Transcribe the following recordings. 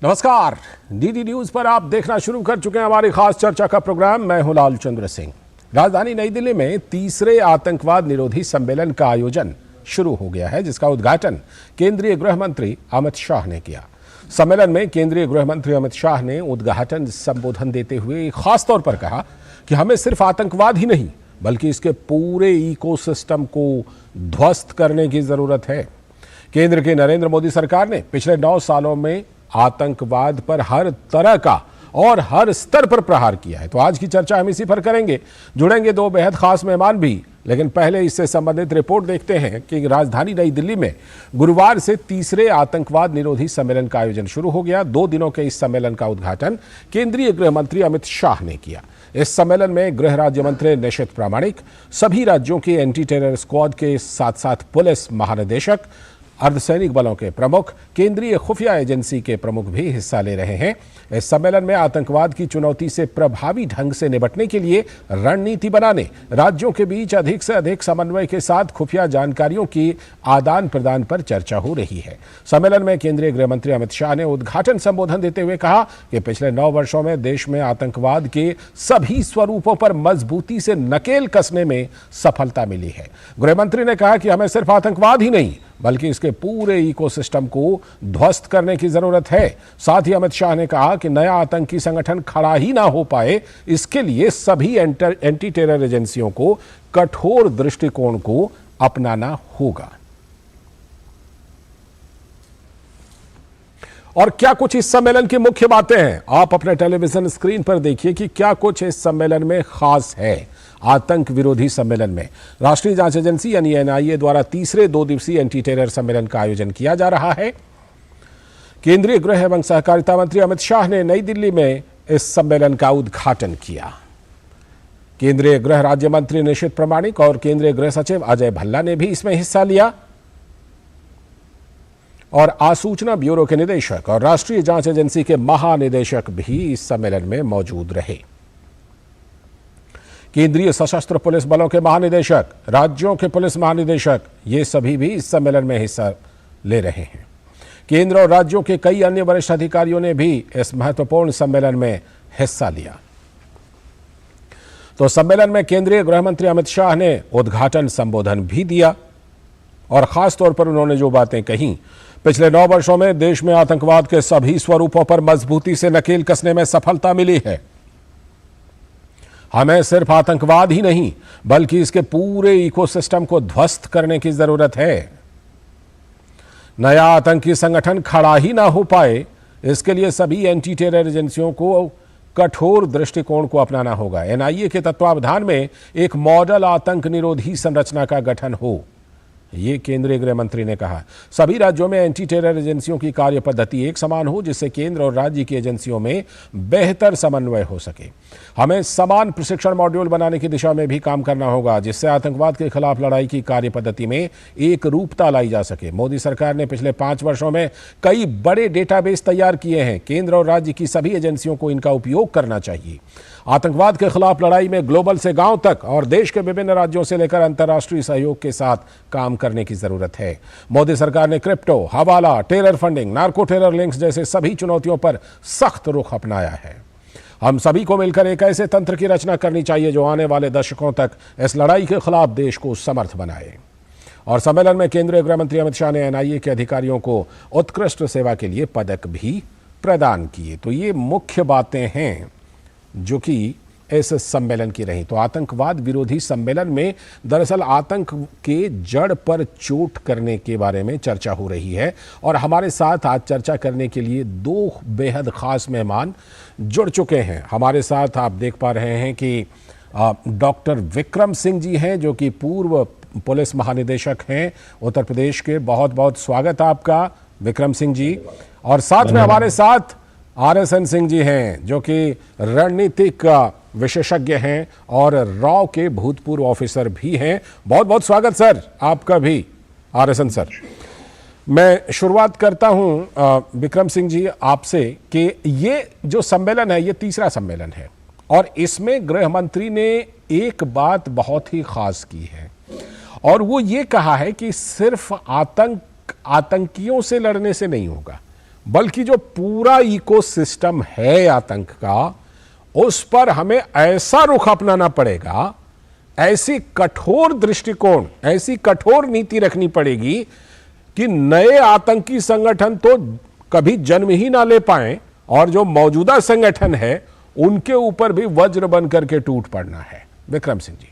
नमस्कार, DD news पर आप देखना शुरू कर चुके हैं हमारी खास चर्चा का प्रोग्राम। मैं हूं लालचंद्र सिंह। राजधानी नई दिल्ली में तीसरे आतंकवाद निरोधी सम्मेलन का आयोजन शुरू हो गया है, जिसका उद्घाटन केंद्रीय गृह मंत्री अमित शाह ने किया। सम्मेलन में केंद्रीय गृह मंत्री अमित शाह ने उद्घाटन संबोधन देते हुए खासतौर पर कहा कि हमें सिर्फ आतंकवाद ही नहीं बल्कि इसके पूरे इकोसिस्टम को ध्वस्त करने की जरूरत है। केंद्र की नरेंद्र मोदी सरकार ने पिछले 9 सालों में आतंकवाद पर हर तरह का और हर स्तर पर प्रहार किया है। तो आज की चर्चा हम इसी पर करेंगे। जुड़ेंगे 2 बेहद खास मेहमान भी, लेकिन पहले इससे संबंधित रिपोर्ट देखते हैं कि राजधानी नई दिल्ली में गुरुवार से तीसरे आतंकवाद निरोधी सम्मेलन का आयोजन शुरू हो गया। 2 दिनों के इस सम्मेलन का उद्घाटन केंद्रीय गृह मंत्री अमित शाह ने किया। इस सम्मेलन में गृह राज्य मंत्री निशित प्रामाणिक, सभी राज्यों के एंटी टेरर स्क्वाड के साथ साथ पुलिस महानिदेशक, अर्धसैनिक बलों के प्रमुख, केंद्रीय खुफिया एजेंसी के प्रमुख भी हिस्सा ले रहे हैं। इस सम्मेलन में आतंकवाद की चुनौती से प्रभावी ढंग से निपटने के लिए रणनीति बनाने, राज्यों के बीच अधिक से अधिक समन्वय के साथ खुफिया जानकारियों की आदान प्रदान पर चर्चा हो रही है। सम्मेलन में केंद्रीय गृह मंत्री अमित शाह ने उद्घाटन संबोधन देते हुए कहा कि पिछले 9 वर्षों में देश में आतंकवाद के सभी स्वरूपों पर मजबूती से नकेल कसने में सफलता मिली है। गृह मंत्री ने कहा कि हमें सिर्फ आतंकवाद ही नहीं बल्कि इसके पूरे इकोसिस्टम को ध्वस्त करने की जरूरत है। साथ ही अमित शाह ने कहा कि नया आतंकी संगठन खड़ा ही ना हो पाए, इसके लिए सभी एंटी टेरर एजेंसियों को कठोर दृष्टिकोण को अपनाना होगा। और क्या कुछ इस सम्मेलन की मुख्य बातें हैं, आप अपने टेलीविजन स्क्रीन पर देखिए कि क्या कुछ इस सम्मेलन में खास है। आतंक विरोधी सम्मेलन में राष्ट्रीय जांच एजेंसी यानी एनआईए द्वारा तीसरे 2 दिवसीय एंटी टेरर सम्मेलन का आयोजन किया जा रहा है। केंद्रीय गृह एवं सहकारिता मंत्री अमित शाह ने नई दिल्ली में इस सम्मेलन का उद्घाटन किया। केंद्रीय गृह राज्य मंत्री निशित प्रामाणिक और केंद्रीय गृह सचिव अजय भल्ला ने भी इसमें हिस्सा लिया और आसूचना ब्यूरो के निदेशक और राष्ट्रीय जांच एजेंसी के महानिदेशक भी इस सम्मेलन में मौजूद रहे। केंद्रीय सशस्त्र पुलिस बलों के महानिदेशक, राज्यों के पुलिस महानिदेशक, ये सभी भी इस सम्मेलन में हिस्सा ले रहे हैं। केंद्र और राज्यों के कई अन्य वरिष्ठ अधिकारियों ने भी इस महत्वपूर्ण सम्मेलन में हिस्सा लिया। तो सम्मेलन में केंद्रीय गृह मंत्री अमित शाह ने उद्घाटन संबोधन भी दिया और खास तौर पर उन्होंने जो बातें कही, पिछले 9 वर्षों में देश में आतंकवाद के सभी स्वरूपों पर मजबूती से नकेल कसने में सफलता मिली है। हमें सिर्फ आतंकवाद ही नहीं बल्कि इसके पूरे इकोसिस्टम को ध्वस्त करने की जरूरत है। नया आतंकी संगठन खड़ा ही ना हो पाए, इसके लिए सभी एंटी टेरर एजेंसियों को कठोर दृष्टिकोण को अपनाना होगा। एनआईए के तत्वावधान में एक मॉडल आतंक निरोधी संरचना का गठन हो, ये केंद्रीय गृह मंत्री ने कहा। सभी राज्यों में एंटी टेरर एजेंसियों की कार्य पद्धति एक समान हो, जिससे केंद्र और राज्य की एजेंसियों में बेहतर समन्वय हो सके। हमें समान प्रशिक्षण मॉड्यूल बनाने की दिशा में भी काम करना होगा, जिससे आतंकवाद के खिलाफ लड़ाई की कार्य पद्धति में एक रूपता लाई जा सके। मोदी सरकार ने पिछले 5 वर्षों में कई बड़े डेटाबेस तैयार किए हैं। केंद्र और राज्य की सभी एजेंसियों को इनका उपयोग करना चाहिए। आतंकवाद के खिलाफ लड़ाई में ग्लोबल से गांव तक और देश के विभिन्न राज्यों से लेकर अंतर्राष्ट्रीय सहयोग के साथ काम करने की जरूरत है। मोदी सरकार ने क्रिप्टो, हवाला, terror funding, narco terror links जैसे सभी चुनौतियों पर सख्त रुख अपनाया है। हम सभी को मिलकर एक ऐसे तंत्र की रचना करनी चाहिए जो आने वाले दशकों तक इस लड़ाई के खिलाफ देश को समर्थ बनाए। और सम्मेलन में केंद्रीय गृह मंत्री अमित शाह ने एनआईए के अधिकारियों को उत्कृष्ट सेवा के लिए पदक भी प्रदान किए। तो ये मुख्य बातें हैं जो कि इस सम्मेलन की रही। तो आतंकवाद विरोधी सम्मेलन में दरअसल आतंक के जड़ पर चोट करने के बारे में चर्चा हो रही है और हमारे साथ आज चर्चा करने के लिए 2 बेहद खास मेहमान जुड़ चुके हैं। हमारे साथ आप देख पा रहे हैं कि डॉक्टर विक्रम सिंह जी हैं, जो कि पूर्व पुलिस महानिदेशक हैं उत्तर प्रदेश के। बहुत बहुत स्वागत आपका विक्रम सिंह जी। और साथ में हमारे साथ RSN सिंह जी हैं, जो कि रणनीतिक विशेषज्ञ हैं और रॉ के भूतपूर्व ऑफिसर भी हैं। बहुत बहुत स्वागत सर आपका भी RSN सर। मैं शुरुआत करता हूं विक्रम सिंह जी आपसे कि ये जो सम्मेलन है ये तीसरा सम्मेलन है और इसमें गृह मंत्री ने एक बात बहुत ही खास की है और वो ये कहा है कि सिर्फ आतंकियों से लड़ने से नहीं होगा बल्कि जो पूरा इकोसिस्टम है आतंक का, उस पर हमें ऐसा रुख अपनाना पड़ेगा, ऐसी कठोर दृष्टिकोण, ऐसी कठोर नीति रखनी पड़ेगी कि नए आतंकी संगठन तो कभी जन्म ही ना ले पाए और जो मौजूदा संगठन है उनके ऊपर भी वज्र बन करके टूट पड़ना है। विक्रम सिंह जी।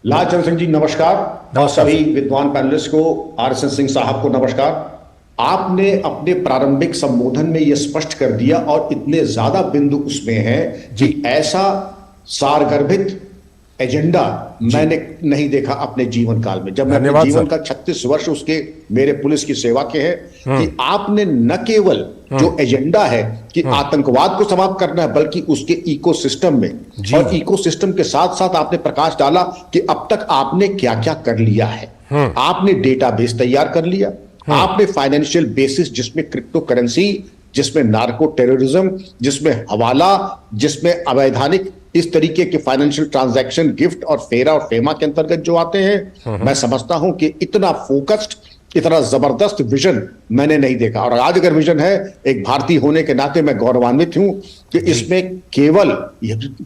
लालचंद सिंह जी नमस्कार, और सभी विद्वान पैनलिस्ट को, आरएसएन सिंह साहब को नमस्कार। आपने अपने प्रारंभिक संबोधन में यह स्पष्ट कर दिया और इतने ज्यादा बिंदु उसमें हैं कि ऐसा सारगर्भित एजेंडा मैंने नहीं देखा अपने जीवन काल में। जब मैं अपने जीवन का 36 वर्ष उसके मेरे पुलिस की सेवा के हैं कि आपने न केवल जो एजेंडा है कि आतंकवाद को समाप्त करना है, बल्कि उसके इकोसिस्टम में, और इकोसिस्टम के साथ साथ आपने प्रकाश डाला कि अब तक आपने क्या क्या कर लिया है। आपने डेटाबेस तैयार कर लिया, आपने फाइनेंशियल बेसिस, जिसमें क्रिप्टो करेंसी, जिसमें नार्को टेररिज्म, जिसमें हवाला, जिसमें अवैधानिक इस तरीके के फाइनेंशियल ट्रांजैक्शन, गिफ्ट और फेरा और फेमा के अंतर्गत जो आते हैं, मैं समझता हूं कि इतना फोकस्ड, इतना जबरदस्त विजन मैंने नहीं देखा। और आज अगर विजन है, एक भारतीय होने के नाते मैं गौरवान्वित हूं कि इसमें केवल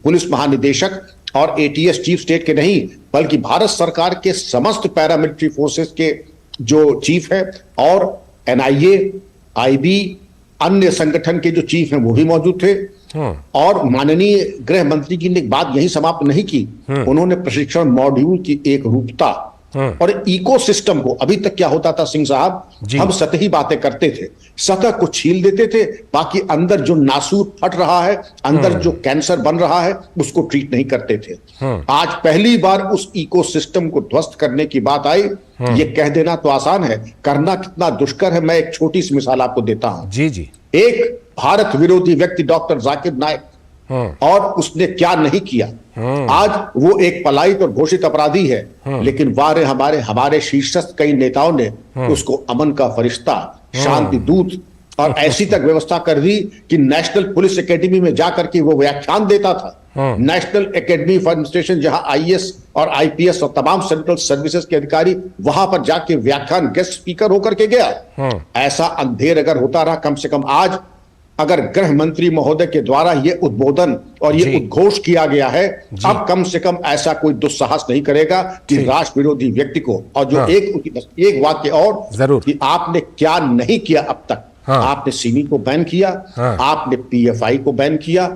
पुलिस महानिदेशक और एटीएस चीफ स्टेट के नहीं, बल्कि भारत सरकार के समस्त पैरामिलिट्री फोर्सेस के जो चीफ है और एनआईए, आईबी, अन्य संगठन के जो चीफ हैं वो भी मौजूद थे। और माननीय गृह मंत्री जी ने बात यही समाप्त नहीं की, उन्होंने प्रशिक्षण मॉड्यूल की एक रूपता और इकोसिस्टम को, अभी तक क्या होता था सिंह साहब, हम सतही बातें करते थे, सतह को छील देते थे, बाकी अंदर जो नासूर फट रहा है, अंदर जो कैंसर बन रहा है, उसको ट्रीट नहीं करते थे। आज पहली बार उस इकोसिस्टम को ध्वस्त करने की बात आई। ये कह देना तो आसान है, करना कितना दुष्कर है। मैं एक छोटी सी मिसाल आपको देता हूं। जी। एक भारत विरोधी व्यक्ति डॉक्टर जाकिर नाइक, और उसने क्या नहीं किया। आज वो एक पलायित और घोषित अपराधी है, लेकिन वारे हमारे शीर्षस्थ कई नेताओं ने उसको अमन का फरिश्ता, शांति दूत और ऐसी तक व्यवस्था कर दी कि नेशनल पुलिस एकेडमी में जाकर के वो व्याख्यान देता था। नेशनल एकेडमी फॉर एडमिनिस्ट्रेशन, जहां आईएएस और आईपीएस और तमाम सेंट्रल सर्विसेज के अधिकारी वहां पर जाके व्याख्यान गेस्ट स्पीकर होकर के गया। ऐसा अंधेर अगर होता रहा, कम से कम आज अगर गृह मंत्री महोदय के द्वारा यह उद्बोधन और यह उद्घोष किया गया है, अब कम से कम ऐसा कोई दुस्साहस नहीं करेगा कि राष्ट्र विरोधी व्यक्ति को। और जो एक वाक्य और जरूर कि आपने क्या नहीं किया अब तक। आपने सिमी को बैन किया, आपने पीएफआई को बैन किया,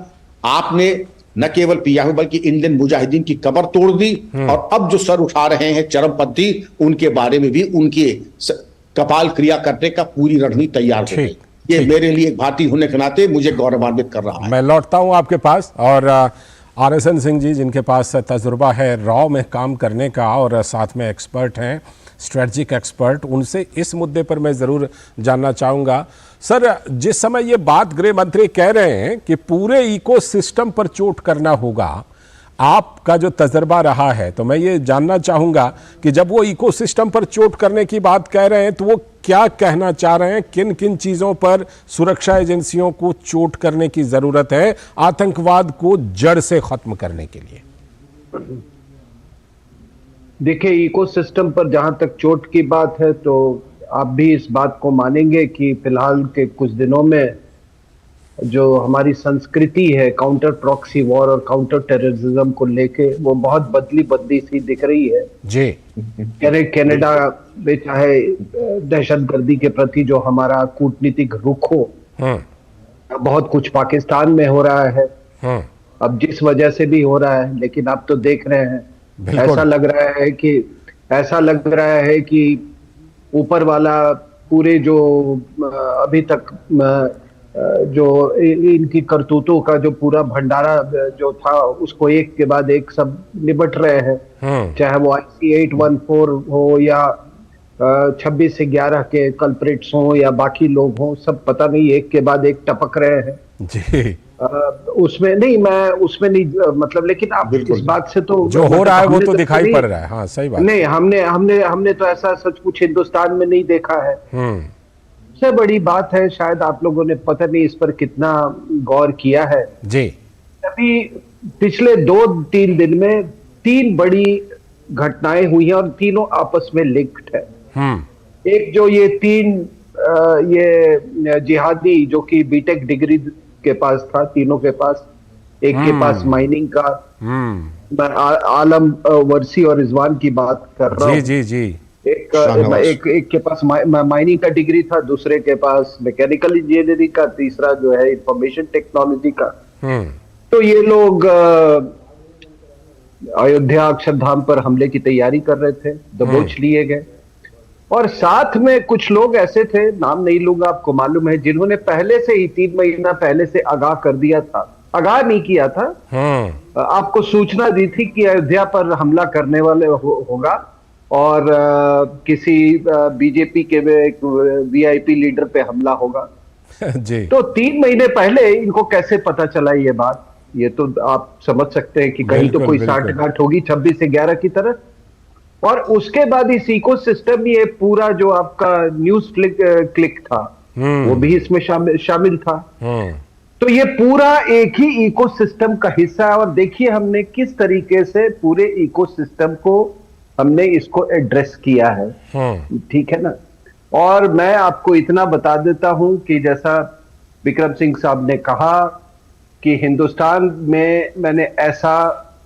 आपने न केवल पीएफआई बल्कि इंडियन मुजाहिदीन की कमर तोड़ दी, और अब जो सर उठा रहे हैं चरमपंथी, उनके बारे में भी उनके कपाल क्रिया करने का पूरी रणनीति तैयार हो गई। ये मेरे लिए एक भारतीय होने के नाते मुझे गौरवान्वित कर रहा है। मैं लौटता हूं आपके पास, और आरएसएन सिंह जी, जिनके पास तजुर्बा है रॉ में काम करने का और साथ में एक्सपर्ट हैं, स्ट्रेटजिक एक्सपर्ट, उनसे इस मुद्दे पर मैं ज़रूर जानना चाहूँगा। सर, जिस समय ये बात गृह मंत्री कह रहे हैं कि पूरे इकोसिस्टम पर चोट करना होगा, आपका जो तजर्बा रहा है, तो मैं ये जानना चाहूँगा कि जब वो इकोसिस्टम पर चोट करने की बात कह रहे हैं तो वो क्या कहना चाह रहे हैं, किन किन चीज़ों पर सुरक्षा एजेंसियों को चोट करने की ज़रूरत है आतंकवाद को जड़ से ख़त्म करने के लिए? देखिए, इकोसिस्टम पर जहां तक चोट की बात है, तो आप भी इस बात को मानेंगे कि फिलहाल के कुछ दिनों में जो हमारी संस्कृति है काउंटर प्रॉक्सी वॉर और काउंटर टेररिज्म को लेके, वो बहुत बदली सी दिख रही है जी। कनाडा में चाहे दहशतगर्दी के प्रति जो हमारा कूटनीतिक रुख हो, बहुत कुछ पाकिस्तान में हो रहा है, अब जिस वजह से भी हो रहा है, लेकिन आप तो देख रहे हैं, ऐसा लग रहा है कि ऊपर वाला पूरे जो अभी तक जो इनकी करतूतों का जो पूरा भंडारा जो था, उसको एक के बाद एक सब निबट रहे हैं। चाहे वो IC-814 हो या 26 से 11 के कल्प्रिट्स हो या बाकी लोग हों, सब पता नहीं एक के बाद एक टपक रहे हैं जी। उसमें नहीं, मैं उसमें नहीं मतलब, लेकिन आप इस बात से तो जो हो रहा है वो तो दिखाई पड़ रहा है। हाँ, सही बात नहीं, हमने तो ऐसा सच कुछ हिंदुस्तान में नहीं देखा है। सबसे बड़ी बात है, शायद आप लोगों ने पता नहीं इस पर कितना गौर किया है जी, अभी पिछले 2-3 दिन में 3 बड़ी घटनाएं हुई हैं और तीनों आपस में लिंक्ड है। एक जो ये 3 ये जिहादी जो कि बीटेक डिग्री के पास था, तीनों के पास, एक के पास माइनिंग का, मैं आलम वर्सी और रिजवान की बात कर रहा हूँ। जी जी। एक के पास माइनिंग का डिग्री था, दूसरे के पास मैकेनिकल इंजीनियरिंग का, तीसरा जो है इंफॉर्मेशन टेक्नोलॉजी का। तो ये लोग अयोध्या अक्षरधाम पर हमले की तैयारी कर रहे थे, दबोच लिए गए। और साथ में कुछ लोग ऐसे थे, नाम नहीं लूंगा, आपको मालूम है, जिन्होंने पहले से ही 3 महीना पहले से आगाह कर दिया था, आगाह नहीं किया था, आपको सूचना दी थी कि अयोध्या पर हमला करने वाले होगा और किसी बीजेपी के वीआईपी लीडर पे हमला होगा। जी। तो 3 महीने पहले इनको कैसे पता चला ये बात? ये तो आप समझ सकते हैं कि कहीं तो कोई साठगांठ होगी 26 से 11 की तरह। और उसके बाद इस इकोसिस्टम, ये पूरा जो आपका न्यूज क्लिक था, वो भी इसमें शामिल था। तो ये पूरा एक ही इकोसिस्टम का हिस्सा है। और देखिए हमने किस तरीके से पूरे इकोसिस्टम को हमने इसको एड्रेस किया है, ठीक है ना। और मैं आपको इतना बता देता हूं कि जैसा विक्रम सिंह साहब ने कहा कि हिंदुस्तान में मैंने ऐसा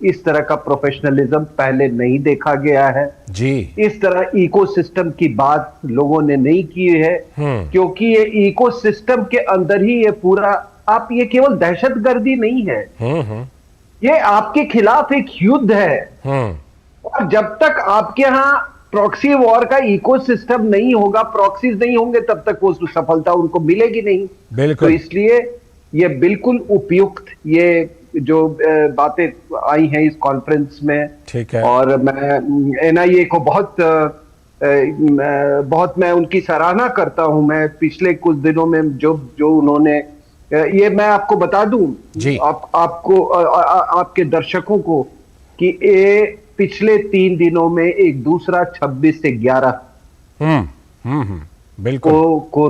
इस तरह का प्रोफेशनलिज्म पहले नहीं देखा गया है जी। इस तरह इकोसिस्टम की बात लोगों ने नहीं की है, क्योंकि ये इकोसिस्टम के अंदर ही ये पूरा, आप, ये केवल दहशतगर्दी नहीं है, ये आपके खिलाफ एक युद्ध है। और जब तक आपके यहाँ प्रॉक्सी वॉर का इकोसिस्टम नहीं होगा, प्रॉक्सीज नहीं होंगे, तब तक वो सफलता उनको मिलेगी नहीं। बिल्कुल। तो इसलिए ये बिल्कुल उपयुक्त, ये जो बातें आई हैं इस कॉन्फ्रेंस में, ठीक है। और मैं एनआईए को बहुत मैं उनकी सराहना करता हूं। मैं पिछले कुछ दिनों में जो उन्होंने, ये मैं आपको बता दूं जी, आपको आपके दर्शकों को कि ये पिछले 3 दिनों में एक दूसरा 26 से 11 बिल्कुल को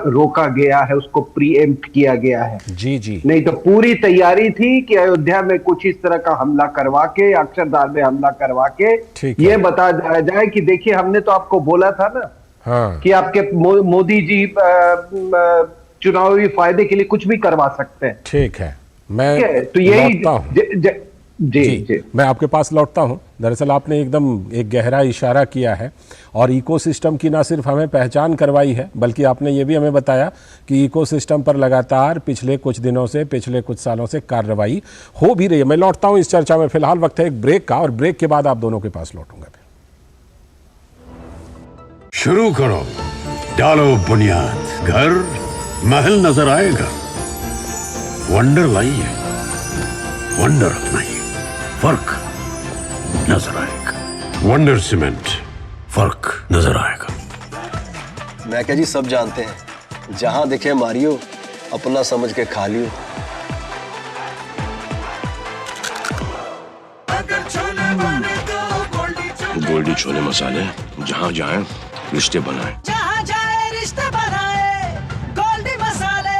रोका गया है, उसको प्रीएम्प्ट किया गया है। जी जी। नहीं तो पूरी तैयारी थी कि अयोध्या में कुछ इस तरह का हमला करवा के, अक्षरधाम में हमला करवा के ये बता जाए कि देखिए हमने तो आपको बोला था ना कि आपके मोदी जी चुनावी फायदे के लिए कुछ भी करवा सकते हैं। ठीक है, मैं तो यही जी, मैं आपके पास लौटता हूं। दरअसल आपने एकदम एक गहरा इशारा किया है और इकोसिस्टम की ना सिर्फ हमें पहचान करवाई है, बल्कि आपने ये भी हमें बताया कि इकोसिस्टम पर लगातार पिछले कुछ दिनों से, पिछले कुछ सालों से कार्रवाई हो भी रही है। मैं लौटता हूं इस चर्चा में। फिलहाल वक्त है एक ब्रेक का, और ब्रेक के बाद आप दोनों के पास लौटूंगा। शुरू करो, डालो बुनियाद, घर महल नजर आएगा। वंडर लाइए, वंडर अपनाइए, फर्क नजर आएगा। वंडर सीमेंट, फर्क नजर आएगा। मैं क्या जी, सब जानते हैं, जहां दिखे मारियो, अपना समझ के खा लियो। गोल्डी छोले मसाले, जहां जाए रिश्ते बनाए, जहां जाए रिश्ते बनाए, गोल्डी मसाले।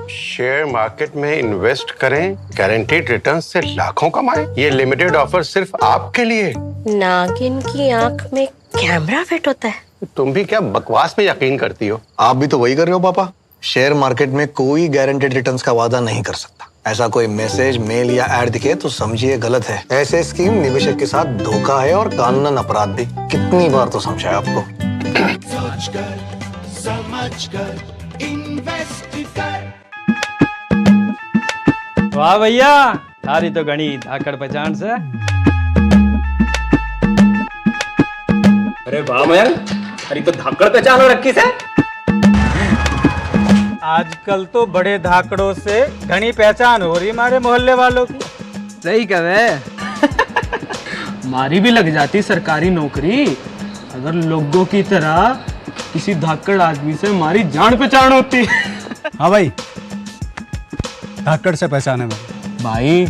शेयर मार्केट में इन्वेस्ट करें, गारंटीड रिटर्न से लाखों कमाएं। ये लिमिटेड ऑफर सिर्फ आपके लिए। नागिन की आंख में कैमरा फिट होता है। तुम भी क्या बकवास में यकीन करती हो? आप भी तो वही कर रहे हो पापा। शेयर मार्केट में कोई गारंटेड रिटर्न्स का वादा नहीं कर सकता। ऐसा कोई मैसेज, मेल या ऐड दिखे तो समझिए गलत है। ऐसे स्कीम निवेशक के साथ धोखा है और कानूनन अपराध भी। कितनी बार तो समझाया आपको। सोचकर समझकर इन्वेस्ट कर। वाह भैया, तारी तो घनी धाकड़ पहचान से। अरे वाह मयंक, तारी तो धाकड़ पहचान हो रखी से। आजकल तो बड़े धाकड़ों से घनी पहचान हो रही हमारे मोहल्ले वालों की। सही कहे। मारी भी लग जाती सरकारी नौकरी अगर लोगों की तरह किसी धाकड़ आदमी से हमारी जान पहचान होती। हाँ भाई, धाकड़ से पहचान है भाई।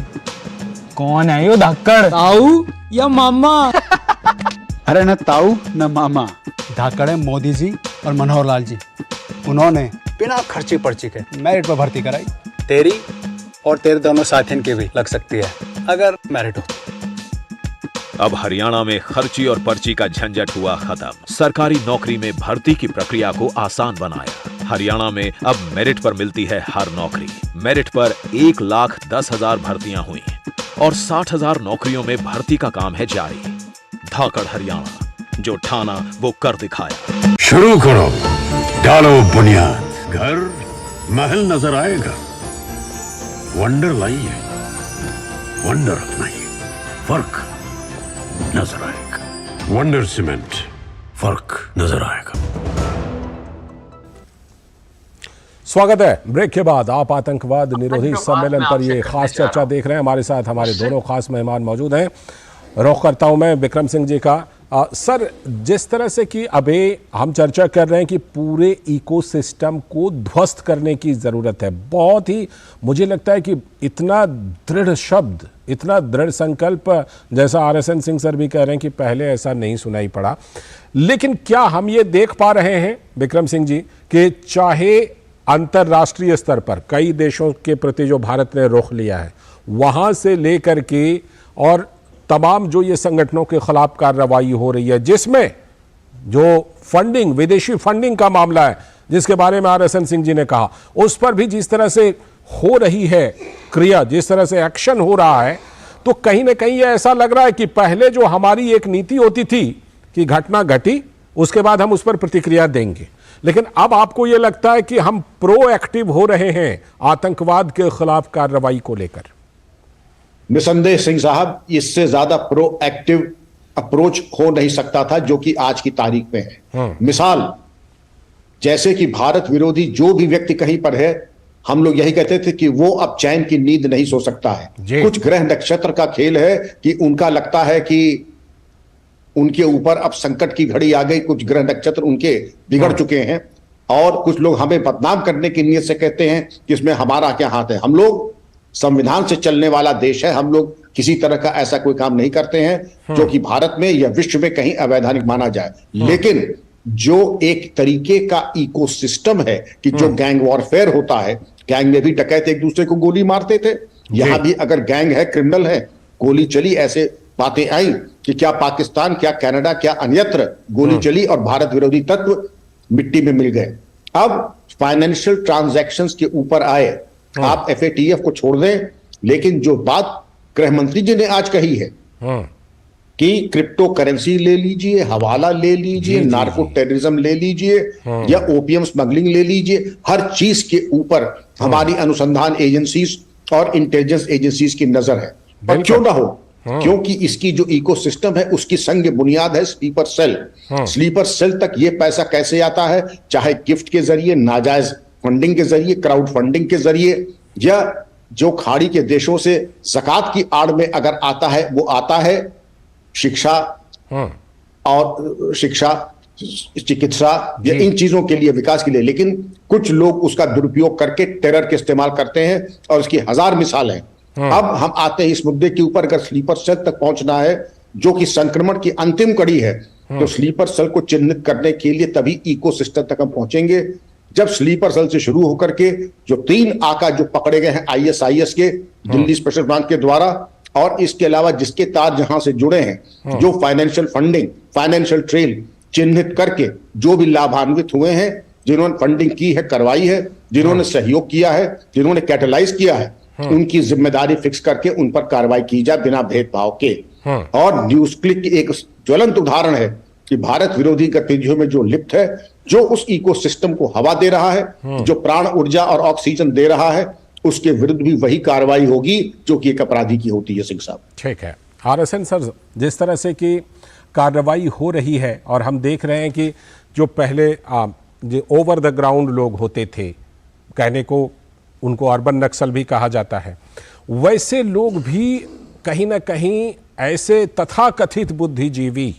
कौन है यो धाकड़, ताऊ या मामा? अरे न ताऊ न मामा, धाकड़ है मोदी जी और मनोहर लाल जी। उन्होंने बिना खर्ची पर्ची के मेरिट पर भर्ती कराई। तेरी और तेरे दोनों साथियों की भी लग सकती है अगर मेरिट हो। अब हरियाणा में खर्ची और पर्ची का झंझट हुआ खत्म। सरकारी नौकरी में भर्ती की प्रक्रिया को आसान बनाया। हरियाणा में अब मेरिट पर मिलती है हर नौकरी। मेरिट पर 1,10,000 भर्तियां हुई और 60,000 नौकरियों में भर्ती का काम है जारी। धाकड़ हरियाणा, जो ठाना वो कर दिखाया। शुरू करो, डालो बुनियाद, घर महल नजर आएगा। वंडर लाइए, वंडर अपनाइए, फर्क नजर आएगा। वंडर सीमेंट, फर्क नजर आएगा। स्वागत है। ब्रेक के बाद आप आतंकवाद निरोधी सम्मेलन पर ये खास चर्चा देख रहे हैं। हमारे साथ हमारे दोनों खास मेहमान मौजूद हैं। रुख करता हूं मैं विक्रम सिंह जी का। सर, जिस तरह से कि अभी हम चर्चा कर रहे हैं कि पूरे इकोसिस्टम को ध्वस्त करने की ज़रूरत है, बहुत ही मुझे लगता है कि इतना दृढ़ शब्द, इतना दृढ़ संकल्प जैसा RSN सिंह सर भी कह रहे हैं कि पहले ऐसा नहीं सुनाई पड़ा। लेकिन क्या हम ये देख पा रहे हैं विक्रम सिंह जी कि चाहे अंतर्राष्ट्रीय स्तर पर कई देशों के प्रति जो भारत ने रुख लिया है, वहाँ से लेकर के और तमाम जो ये संगठनों के खिलाफ कार्रवाई हो रही है, जिसमें जो फंडिंग, विदेशी फंडिंग का मामला है जिसके बारे में RSN सिंह जी ने कहा, उस पर भी जिस तरह से हो रही है क्रिया, जिस तरह से एक्शन हो रहा है, तो कहीं ना कहीं ये ऐसा लग रहा है कि पहले जो हमारी एक नीति होती थी कि घटना घटी उसके बाद हम उस पर प्रतिक्रिया देंगे, लेकिन अब आपको ये लगता है कि हम प्रोएक्टिव हो रहे हैं आतंकवाद के खिलाफ कार्रवाई को लेकर? निसंदेह सिंह साहब, इससे ज्यादा प्रोएक्टिव अप्रोच हो नहीं सकता था जो कि आज की तारीख में है। मिसाल, जैसे कि भारत विरोधी जो भी व्यक्ति कहीं पर है, हम लोग यही कहते थे कि वो अब चैन की नींद नहीं सो सकता है। कुछ ग्रह नक्षत्र का खेल है कि उनका लगता है कि उनके ऊपर अब संकट की घड़ी आ गई, कुछ ग्रह नक्षत्र उनके बिगड़ चुके हैं और कुछ लोग हमें बदनाम करने की नीयत से कहते हैं कि इसमें हमारा क्या हाथ है। हम लोग संविधान से चलने वाला देश है, हम लोग किसी तरह का ऐसा कोई काम नहीं करते हैं जो कि भारत में या विश्व में कहीं अवैधानिक माना जाए। लेकिन जो एक तरीके का इकोसिस्टम है कि जो गैंग वॉरफेयर होता है, गैंग में भी डकैत एक दूसरे को गोली मारते थे, यहां भी अगर गैंग है, क्रिमिनल है, गोली चली, ऐसे बातें आई कि क्या पाकिस्तान, क्या कनाडा, क्या अन्यत्र गोली चली और भारत विरोधी तत्व मिट्टी में मिल गए। अब फाइनेंशियल ट्रांजैक्शंस के ऊपर आए, आप FATF को छोड़ दें, लेकिन जो बात गृह मंत्री जी ने आज कही है कि क्रिप्टो करेंसी ले लीजिए, हवाला ले लीजिए, नार्को टेररिज्म ले लीजिए या ओपियम स्मगलिंग ले लीजिए, हर चीज के ऊपर हमारी अनुसंधान एजेंसीज और इंटेलिजेंस एजेंसीज की नजर है। पर क्यों ना हो, क्योंकि इसकी जो इकोसिस्टम है उसकी संग बुनियाद है स्लीपर सेल। स्लीपर सेल तक ये पैसा कैसे आता है, चाहे गिफ्ट के जरिए, नाजायज फंडिंग के जरिए, क्राउड फंडिंग के जरिए, या जो खाड़ी के देशों से ज़कात की आड़ में अगर आता है, वो आता है शिक्षा और शिक्षा, चिकित्सा या इन चीजों के लिए, विकास के लिए। लेकिन कुछ लोग उसका दुरुपयोग करके टेरर के इस्तेमाल करते हैं और उसकी हजार मिसालें हैं। अब हम आते हैं इस मुद्दे के ऊपर, अगर स्लीपर सेल तक पहुंचना है जो कि संक्रमण की अंतिम कड़ी है, तो स्लीपर सेल को चिन्हित करने के लिए तभी इकोसिस्टम तक हम पहुंचेंगे जब स्लीपर सेल से शुरू होकर के जो 3 आका जो पकड़े गए हैं ISIS के, दिल्ली स्पेशल ब्रांच के द्वारा, और इसके अलावा जिसके तार जहां से जुड़े हैं, जो फाइनेंशियल फंडिंग, फाइनेंशियल ट्रेल चिन्हित करके जो भी लाभान्वित हुए हैं, जिन्होंने फंडिंग की है, करवाई है, जिन्होंने सहयोग किया है, जिन्होंने कैटलाइज किया है, उनकी जिम्मेदारी फिक्स करके उन पर कार्रवाई की जाए बिना भेदभाव के। और न्यूज क्लिक एक ज्वलंत उदाहरण है कि भारत विरोधी गतिविधियों में जो लिप्त है, जो उस इकोसिस्टम को हवा दे रहा है, जो प्राण ऊर्जा और ऑक्सीजन दे रहा है, उसके विरुद्ध भी वही कार्रवाई होगी जो कि एक अपराधी की होती है। सिंह साहब, ठीक है। RSN सर, जिस तरह से कि कार्रवाई हो रही है और हम देख रहे हैं कि जो पहले जो ओवर द ग्राउंड लोग होते थे, कहने को उनको अर्बन नक्सल भी कहा जाता है, वैसे लोग भी कहीं ना कहीं ऐसे तथाकथित बुद्धिजीवी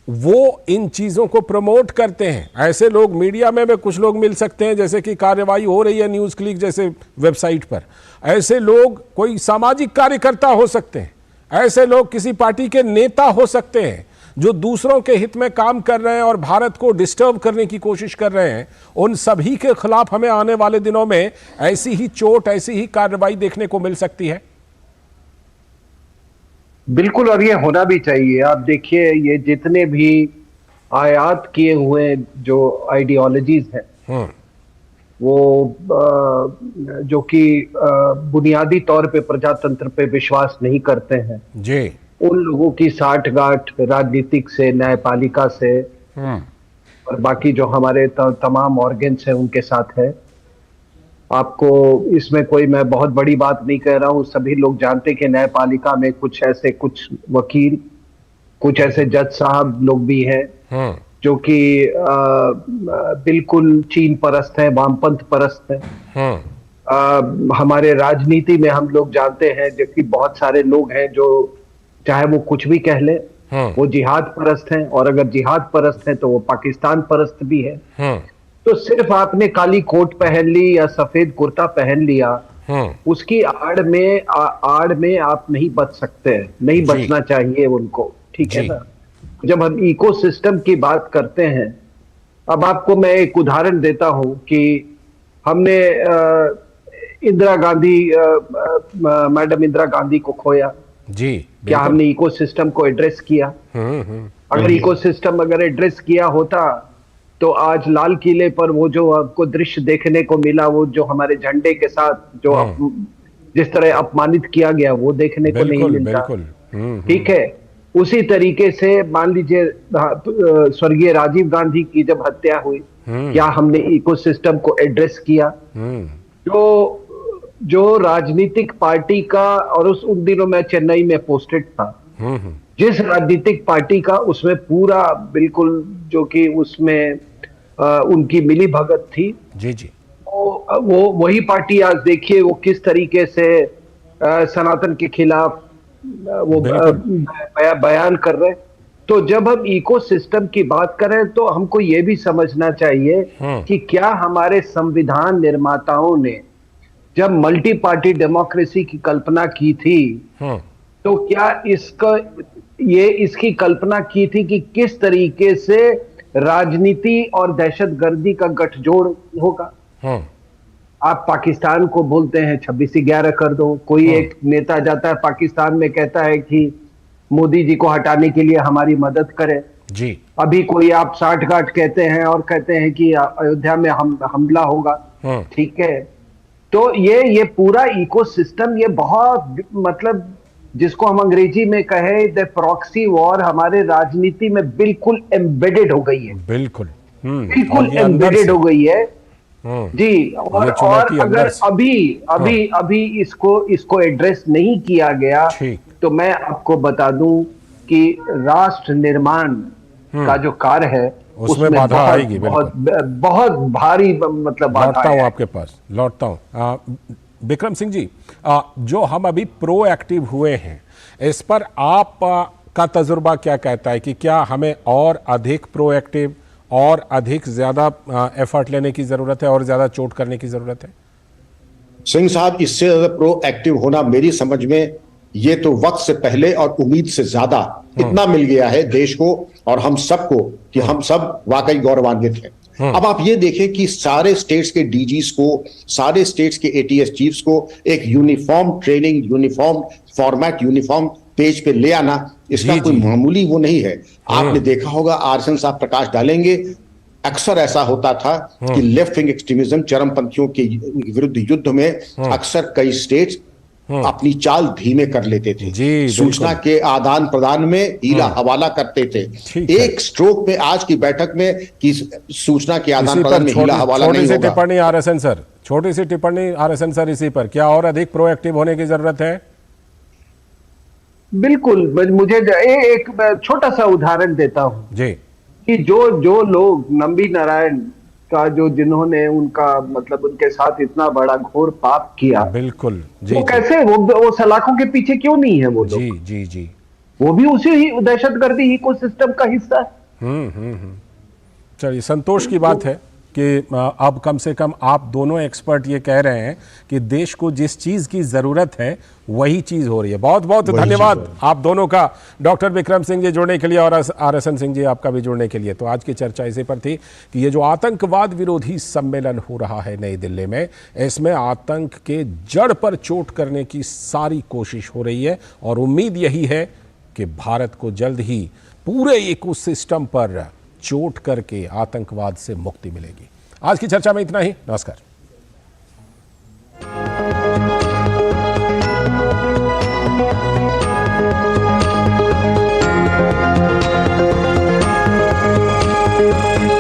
वो इन चीज़ों को प्रमोट करते हैं। ऐसे लोग मीडिया में कुछ लोग मिल सकते हैं, जैसे कि कार्रवाई हो रही है न्यूज़ क्लिक जैसे वेबसाइट पर, ऐसे लोग कोई सामाजिक कार्यकर्ता हो सकते हैं, ऐसे लोग किसी पार्टी के नेता हो सकते हैं जो दूसरों के हित में काम कर रहे हैं और भारत को डिस्टर्ब करने की कोशिश कर रहे हैं। उन सभी के खिलाफ हमें आने वाले दिनों में ऐसी ही चोट, ऐसी ही कार्रवाई देखने को मिल सकती है। बिल्कुल, और ये होना भी चाहिए। आप देखिए, ये जितने भी आयात किए हुए जो आइडियोलॉजीज हैं, वो जो कि बुनियादी तौर पे प्रजातंत्र पे विश्वास नहीं करते हैं जी, उन लोगों की साठगांठ राजनीतिक से, न्यायपालिका से और बाकी जो हमारे तमाम ऑर्गन्स हैं उनके साथ है। आपको इसमें कोई, मैं बहुत बड़ी बात नहीं कह रहा हूं, सभी लोग जानते कि न्यायपालिका में कुछ वकील, कुछ ऐसे जज साहब लोग भी हैं जो कि बिल्कुल चीन परस्त हैं, वामपंथ परस्त हैं। हमारे राजनीति में हम लोग जानते हैं जो कि बहुत सारे लोग हैं जो चाहे वो कुछ भी कह ले, वो जिहाद परस्त हैं, और अगर जिहाद परस्त हैं तो वो पाकिस्तान परस्त भी है। तो सिर्फ आपने काली कोट पहन ली या सफेद कुर्ता पहन लिया, उसकी आड़ में आप नहीं बच सकते हैं, नहीं बचना चाहिए उनको, ठीक है ना। जब हम इकोसिस्टम की बात करते हैं, अब आपको मैं एक उदाहरण देता हूं कि हमने इंदिरा गांधी, मैडम इंदिरा गांधी को खोया जी, क्या हमने इकोसिस्टम को एड्रेस किया? अगर इकोसिस्टम एड्रेस किया होता तो आज लाल किले पर वो जो आपको दृश्य देखने को मिला, वो जो हमारे झंडे के साथ जो जिस तरह अपमानित किया गया, वो देखने को नहीं मिलता। ठीक है, उसी तरीके से मान लीजिए स्वर्गीय राजीव गांधी की जब हत्या हुई, क्या हमने इकोसिस्टम को एड्रेस किया? जो राजनीतिक पार्टी का, और उन दिनों मैं चेन्नई में पोस्टेड था, जिस राजनीतिक पार्टी का उसमें पूरा बिल्कुल जो कि उसमें उनकी मिली भगत थी, जी जी, वो वही पार्टी आज देखिए वो किस तरीके से सनातन के खिलाफ वो बयान कर रहे। तो जब हम इकोसिस्टम की बात करें तो हमको ये भी समझना चाहिए कि क्या हमारे संविधान निर्माताओं ने जब मल्टी पार्टी डेमोक्रेसी की कल्पना की थी, तो क्या इसकी कल्पना की थी कि किस तरीके से राजनीति और दहशतगर्दी का गठजोड़ होगा? आप पाकिस्तान को बोलते हैं 26/11 कर दो, कोई एक नेता जाता है पाकिस्तान में कहता है कि मोदी जी को हटाने के लिए हमारी मदद करें जी। अभी कोई आप 60 कहते हैं और कहते हैं कि अयोध्या में हमला होगा, ठीक है। तो ये पूरा इकोसिस्टम, ये बहुत मतलब जिसको हम अंग्रेजी में कहे द प्रॉक्सी वॉर, हमारे राजनीति में बिल्कुल एम्बेडेड हो गई है, बिल्कुल एम्बेडेड हो गई है जी। और अगर अभी इसको एड्रेस नहीं किया गया तो मैं आपको बता दूं कि राष्ट्र निर्माण का जो कार्य है उसमें बाधा आएगी, बहुत भारी, मतलब लौटता हूं आपके पास, लौटता हूं। विक्रम सिंह जी, जो हम अभी प्रोएक्टिव हुए हैं, इस पर आप का तजुर्बा क्या कहता है कि क्या हमें और अधिक प्रोएक्टिव और अधिक ज्यादा एफर्ट लेने की जरूरत है और ज्यादा चोट करने की जरूरत है? सिंह साहब, इससे ज्यादा प्रोएक्टिव होना मेरी समझ में ये तो वक्त से पहले और उम्मीद से ज्यादा इतना मिल गया है देश को और हम सबको कि हम सब वाकई गौरवान्वित हैं। अब आप ये देखें कि सारे स्टेट्स के डीजीज को, सारे स्टेट्स के एटीएस चीफ्स को एक uniform training, uniform format, uniform page पे ले आना, इसका कोई मामूली वो नहीं है। आपने देखा होगा, आरएसएन साहब प्रकाश डालेंगे, अक्सर ऐसा होता था कि लेफ्ट विंग एक्सट्रीमिज्म, चरमपंथियों के विरुद्ध युद्ध में अक्सर कई स्टेट्स अपनी चाल धीमे कर लेते थे, सूचना के आदान प्रदान में हीला हवाला करते थे। एक स्ट्रोक में आज की बैठक में कि सूचना के आदान प्रदान में हीला हवाला नहीं होगा। टिप्पणी आरएसएन सर, छोटी सी टिप्पणी आरएसएन सर इसी पर, क्या और अधिक प्रोएक्टिव होने की जरूरत है? बिल्कुल, मुझे एक छोटा सा उदाहरण देता हूं जी, कि जो लोग नंबी नारायण का जिन्होंने उनका मतलब उनके साथ इतना बड़ा घोर पाप किया, बिल्कुल वो कैसे वो सलाखों के पीछे क्यों नहीं है वो लोग? जी, वो भी उसी ही दहशतगर्दी इकोसिस्टम का हिस्सा है। चलिए, संतोष की बात है कि अब कम से कम आप दोनों एक्सपर्ट ये कह रहे हैं कि देश को जिस चीज़ की ज़रूरत है वही चीज़ हो रही है। बहुत बहुत धन्यवाद आप दोनों का, डॉक्टर विक्रम सिंह जी जुड़ने के लिए और RSN सिंह जी आपका भी जुड़ने के लिए। तो आज की चर्चा इसी पर थी कि ये जो आतंकवाद विरोधी सम्मेलन हो रहा है नई दिल्ली में, इसमें आतंक के जड़ पर चोट करने की सारी कोशिश हो रही है और उम्मीद यही है कि भारत को जल्द ही पूरे इकोसिस्टम पर चोट करके आतंकवाद से मुक्ति मिलेगी। आज की चर्चा में इतना ही। नमस्कार।